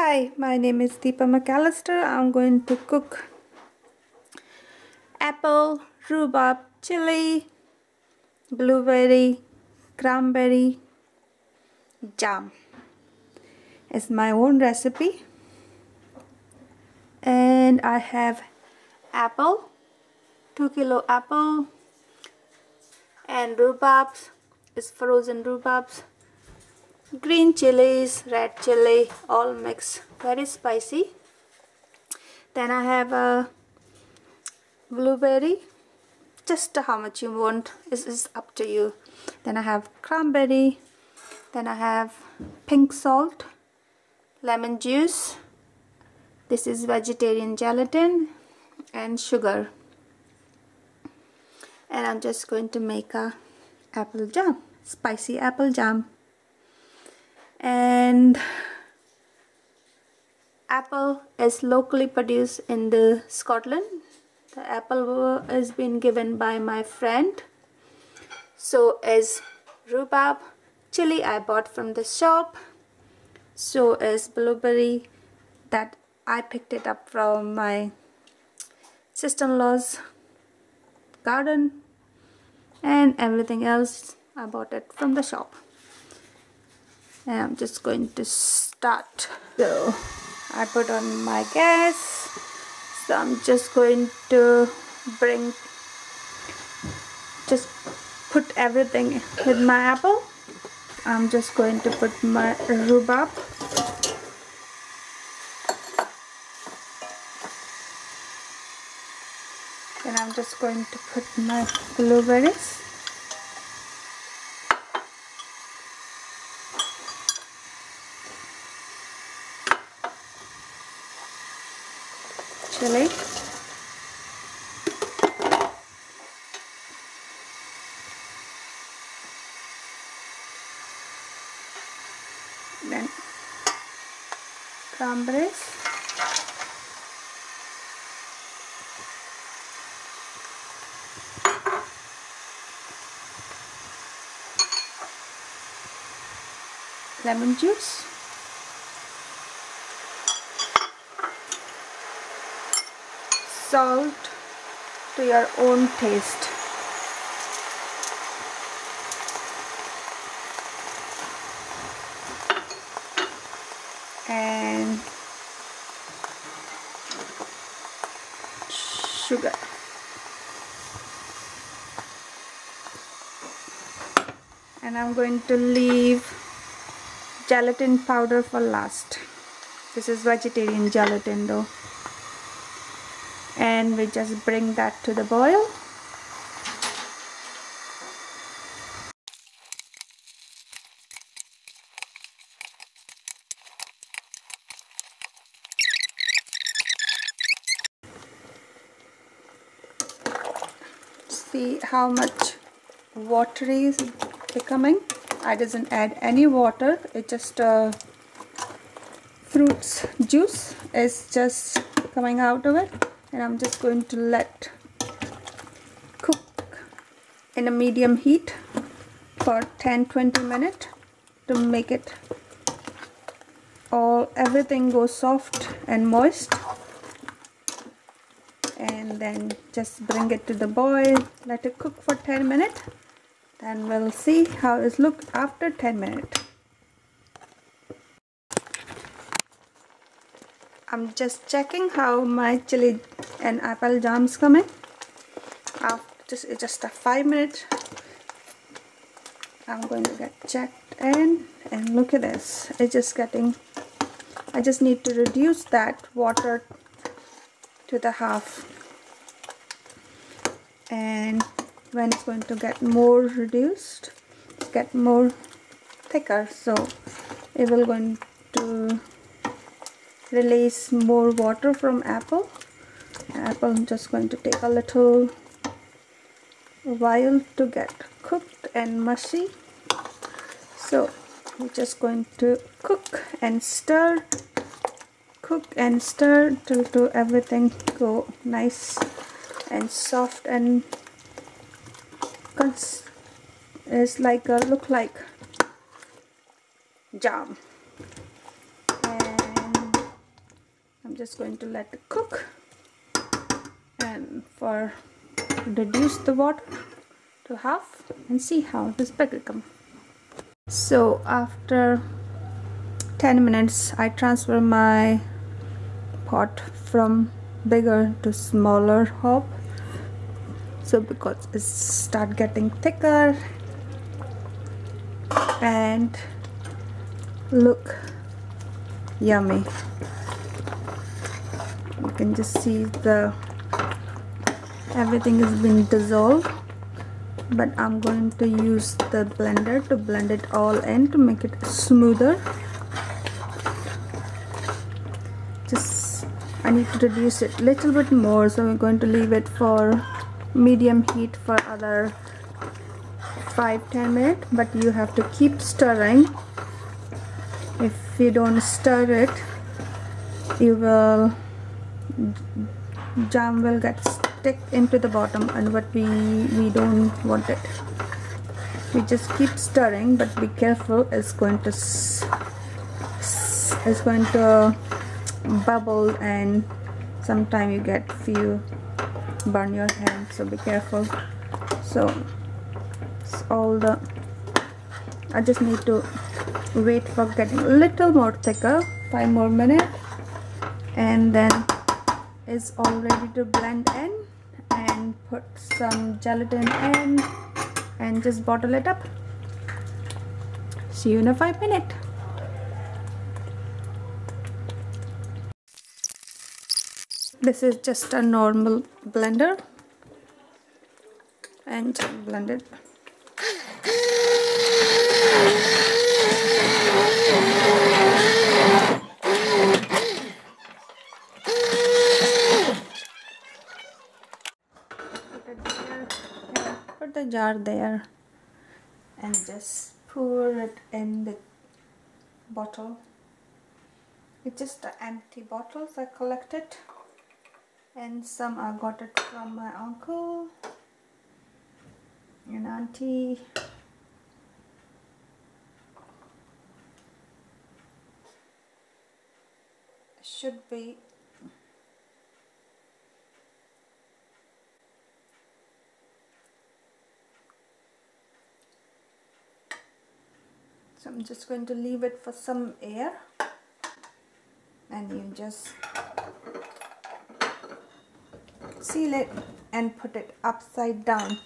Hi, my name is Deepa McAllister. I'm going to cook apple, rhubarb, chili, blueberry, cranberry jam. It's my own recipe. And I have apple, 2 kilo apple, and rhubarbs, is frozen rhubarbs, green chilies, red chili, all mixed, very spicy. Then I have a blueberry, just how much you want is up to you. Then I have cranberry, then I have pink salt, lemon juice, this is vegetarian gelatin, and sugar. And I'm just going to make a apple jam, spicy apple jam. And apple is locally produced in the Scotland. The apple has been given by my friend. So is rhubarb. Chili I bought from the shop. So is blueberry that I picked it up from my sister-in-law's garden, and everything else I bought it from the shop. And I'm just going to start. So I put on my gas. So I'm just going to put everything with my apple. I'm just going to put my rhubarb. Then I'm just going to put my blueberries. Chili. Then cranberries. Lemon juice. Salt to your own taste. And sugar. And I'm going to leave gelatin powder for last. This is vegetarian gelatin though. And we just bring that to the boil. See how much watery is becoming. I didn't add any water, it's just fruits juice is just coming out of it. And I'm just going to let cook in a medium heat for 10-20 minutes to make it everything go soft and moist. And then just bring it to the boil, let it cook for 10 minutes. Then we'll see how it looks after 10 minutes. I'm just checking how my chili and apple jam's coming. After just a 5 minutes, I'm going to get checked in, and look at this. It's just getting. I just need to reduce that water to the half, and when it's going to get more reduced, get more thicker, so it will going to release more water from apple. Apple is just going to take a little while to get cooked and mushy. So we're just going to cook and stir till everything go nice and soft and is like look like jam. And I'm just going to let it cook, and reduce the water to half and see how this bagel comes. So after 10 minutes I transfer my pot from bigger to smaller hob, so because it start getting thicker and look yummy. You can just see everything has been dissolved, but I'm going to use the blender to blend it all in to make it smoother. I need to reduce it a little bit more, so we're going to leave it for medium heat for other 5-10 minutes, but you have to keep stirring. If you don't stir it, jam will get stick into the bottom, and what we don't want it. We just keep stirring, but be careful, it's going to bubble, and sometimes you get burn your hand, so be careful. So I just need to wait for getting a little more thicker, 5 more minutes, and then it's all ready to blend in, and put some gelatin in and just bottle it up. See you in 5 minutes. This is just a normal blender, and just blend it. Put the jar there and just pour it in the bottle. It's just the empty bottles I collected, and some I got it from my uncle and auntie. Should be so I'm just going to leave it for some air, and you just seal it and put it upside down.